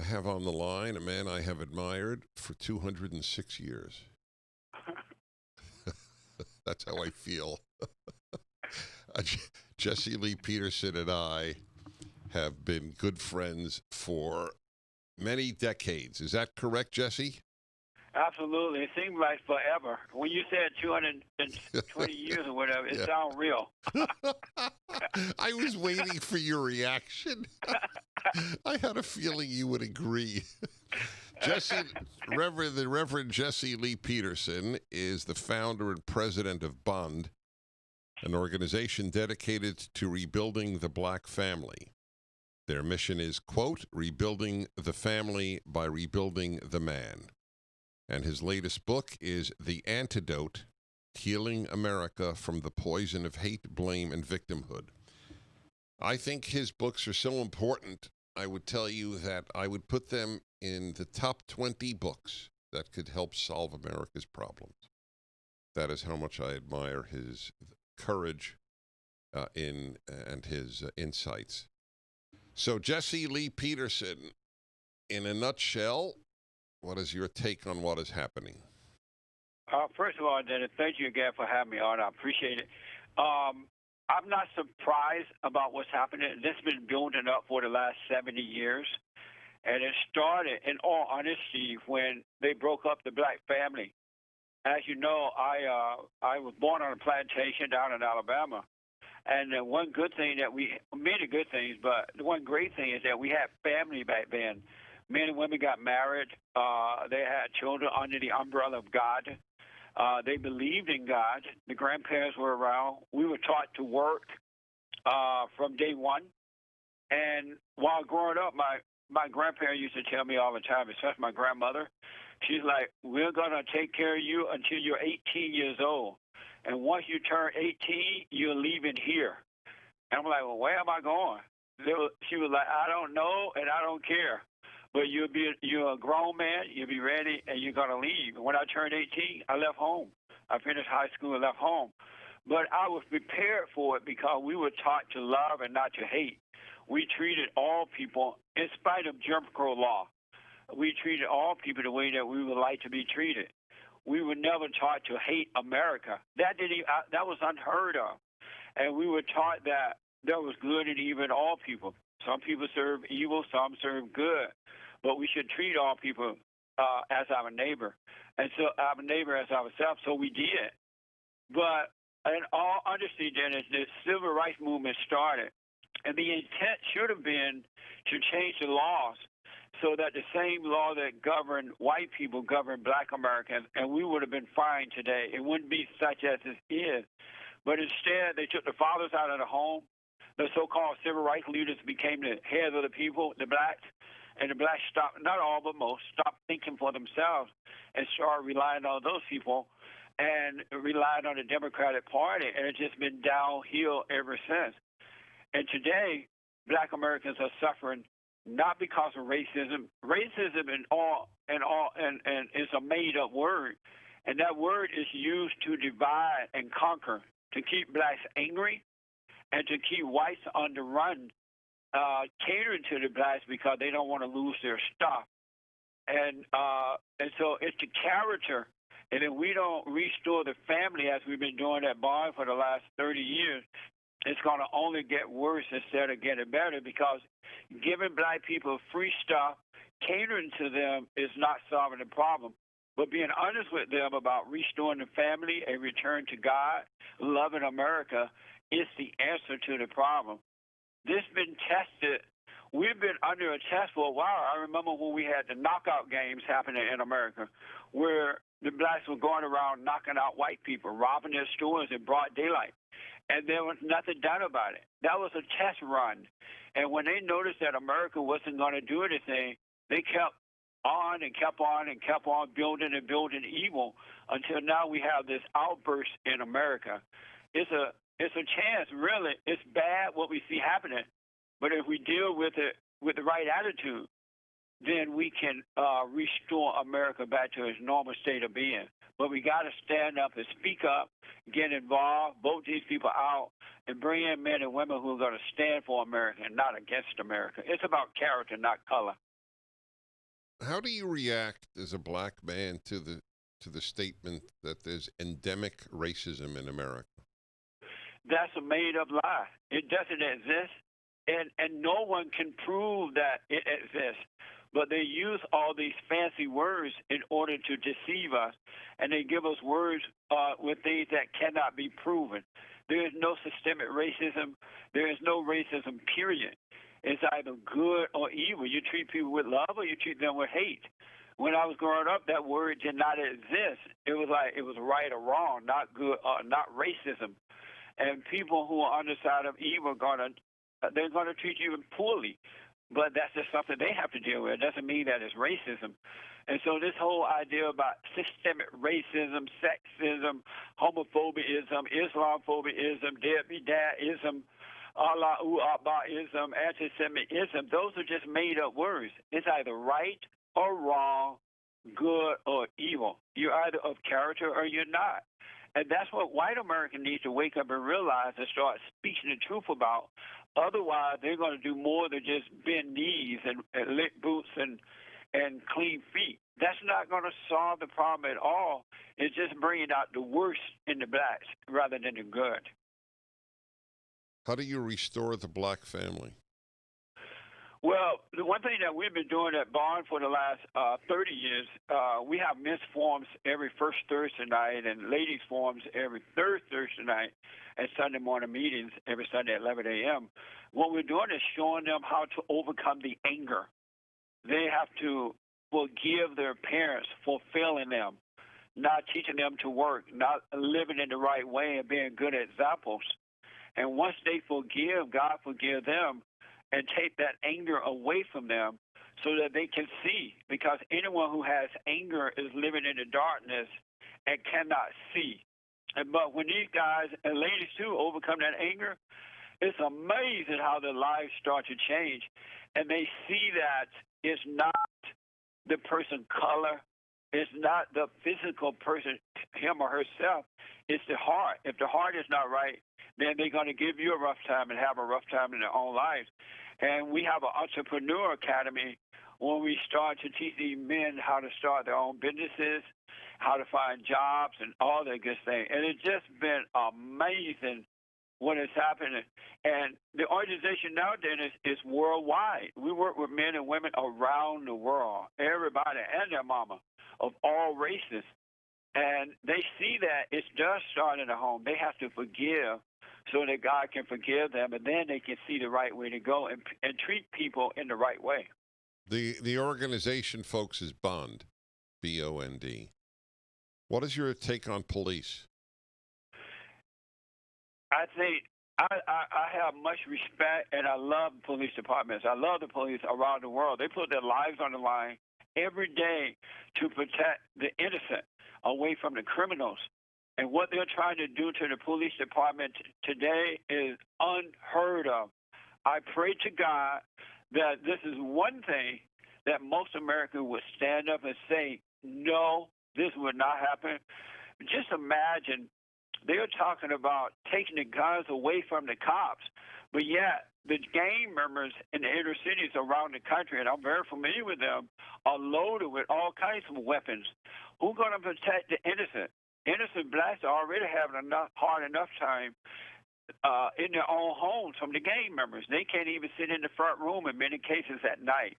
I have on the line a man I have admired for 206 years. That's how I feel. Jesse Lee Peterson and I have been good friends for many decades. Is that correct, Jesse? Absolutely. It seems like forever. When you said 220 years or whatever, it Yeah. sounds real. I was waiting for your reaction. I had a feeling you would agree. The Reverend Jesse Lee Peterson is the founder and president of Bond, an organization dedicated to rebuilding the black family. Their mission is, quote, rebuilding the family by rebuilding the man. And his latest book is The Antidote, Healing America from the Poison of Hate, Blame, and Victimhood. I think his books are so important, I would tell you that I would put them in the top 20 books that could help solve America's problems. That is how much I admire his courage and his insights. So, Jesse Lee Peterson, in a nutshell, what is your take on what is happening? First of all, Dennis, thank you again for having me on. I appreciate it. I'm not surprised about what's happening. This has been building up for the last 70 years. And it started, in all honesty, when they broke up the black family. As you know, I was born on a plantation down in Alabama. And the one good thing that many good things, but the one great thing is that we had family back then. Men and women got married. They had children under the umbrella of God. They believed in God. The grandparents were around. We were taught to work from day one. And while growing up, my grandparents used to tell me all the time, especially my grandmother, she's like, we're going to take care of you until you're 18 years old. And once you turn 18, you're leaving here. And I'm like, well, where am I going? She was like, I don't know and I don't care. But you're a grown man, you'll be ready, and you're going to leave. And when I turned 18, I left home. I finished high school and left home. But I was prepared for it because we were taught to love and not to hate. We treated all people, in spite of Jim Crow law, we treated all people the way that we would like to be treated. We were never taught to hate America. That was unheard of. And we were taught that there was good and evil in all people. Some people serve evil, some serve good. But we should treat all people as our neighbor, and so our neighbor as ourselves. So we did. But in all honesty, Dennis, the civil rights movement started, and the intent should have been to change the laws so that the same law that governed white people governed black Americans, and we would have been fine today. It wouldn't be such as it is. But instead, they took the fathers out of the home. The so-called civil rights leaders became the heads of the people, the blacks, and the blacks stopped, not all but most, stopped thinking for themselves and started relying on those people and relying on the Democratic Party, and it's just been downhill ever since. And today, black Americans are suffering not because of racism. Racism and is a made-up word, and that word is used to divide and conquer, to keep blacks angry, and to keep whites on the run, catering to the blacks because they don't want to lose their stuff. And so it's the character. And if we don't restore the family as we've been doing at Bond for the last 30 years, it's going to only get worse instead of getting better, because giving black people free stuff, catering to them is not solving the problem. But being honest with them about restoring the family, a return to God, loving America, is the answer to the problem. This has been tested. We've been under a test for a while. I remember when we had the knockout games happening in America, where the blacks were going around knocking out white people, robbing their stores in broad daylight. And there was nothing done about it. That was a test run. And when they noticed that America wasn't going to do anything, they kept on and kept on and kept on building and building evil until now we have this outburst in America. It's a chance, really. It's bad what we see happening. But if we deal with it with the right attitude, then we can restore America back to its normal state of being. But we got to stand up and speak up, get involved, vote these people out, and bring in men and women who are going to stand for America and not against America. It's about character, not color. How do you react as a black man to the statement that there's endemic racism in America? That's a made up lie. It doesn't exist. And no one can prove that it exists. But they use all these fancy words in order to deceive us, and they give us words with things that cannot be proven. There is no systemic racism. There is no racism, period. It's either good or evil. You treat people with love or you treat them with hate. When I was growing up, that word did not exist. It was like it was right or wrong, not good, not racism. And people who are on the side of evil they're gonna treat you poorly. But that's just something they have to deal with. It doesn't mean that it's racism. And so this whole idea about systemic racism, sexism, homophobiaism, Islamophobism, deadbeat dadism, Allah Akbarism, anti-Semitism, those are just made up words. It's either right or wrong, good or evil. You're either of character or you're not. And that's what white America needs to wake up and realize and start speaking the truth about. Otherwise, they're going to do more than just bend knees and lick boots and clean feet. That's not going to solve the problem at all. It's just bringing out the worst in the blacks rather than the good. How do you restore the black family? Well, the one thing that we've been doing at Bond for the last 30 years, we have men's forums every first Thursday night and ladies forums every third Thursday night and Sunday morning meetings every Sunday at 11 a.m. What we're doing is showing them how to overcome the anger. They have to forgive their parents for failing them, not teaching them to work, not living in the right way and being good examples. And once they forgive, God forgive them and take that anger away from them so that they can see. Because anyone who has anger is living in the darkness and cannot see. But when these guys and ladies too overcome that anger, it's amazing how their lives start to change. And they see that it's not the person color, it's not the physical person, him or herself, it's the heart. If the heart is not right, then they're going to give you a rough time and have a rough time in their own lives. And we have an entrepreneur academy when we start to teach these men how to start their own businesses, how to find jobs, and all that good thing. And it's just been amazing what is happening. And the organization now, Dennis, is worldwide. We work with men and women around the world, everybody and their mama of all races. And they see that it does start in the home. They have to forgive so that God can forgive them, and then they can see the right way to go and treat people in the right way. The organization, folks, is Bond, BOND. What is your take on police? I think I have much respect, and I love police departments. I love the police around the world. They put their lives on the line every day to protect the innocent away from the criminals. And what they're trying to do to the police department today is unheard of. I pray to God that this is one thing that most Americans would stand up and say, no, this would not happen. Just imagine they're talking about taking the guns away from the cops, but yet the gang members in the inner cities around the country, and I'm very familiar with them, are loaded with all kinds of weapons. Who's going to protect the innocent? Innocent blacks are already having hard enough time in their own homes from the gang members. They can't even sit in the front room in many cases at night.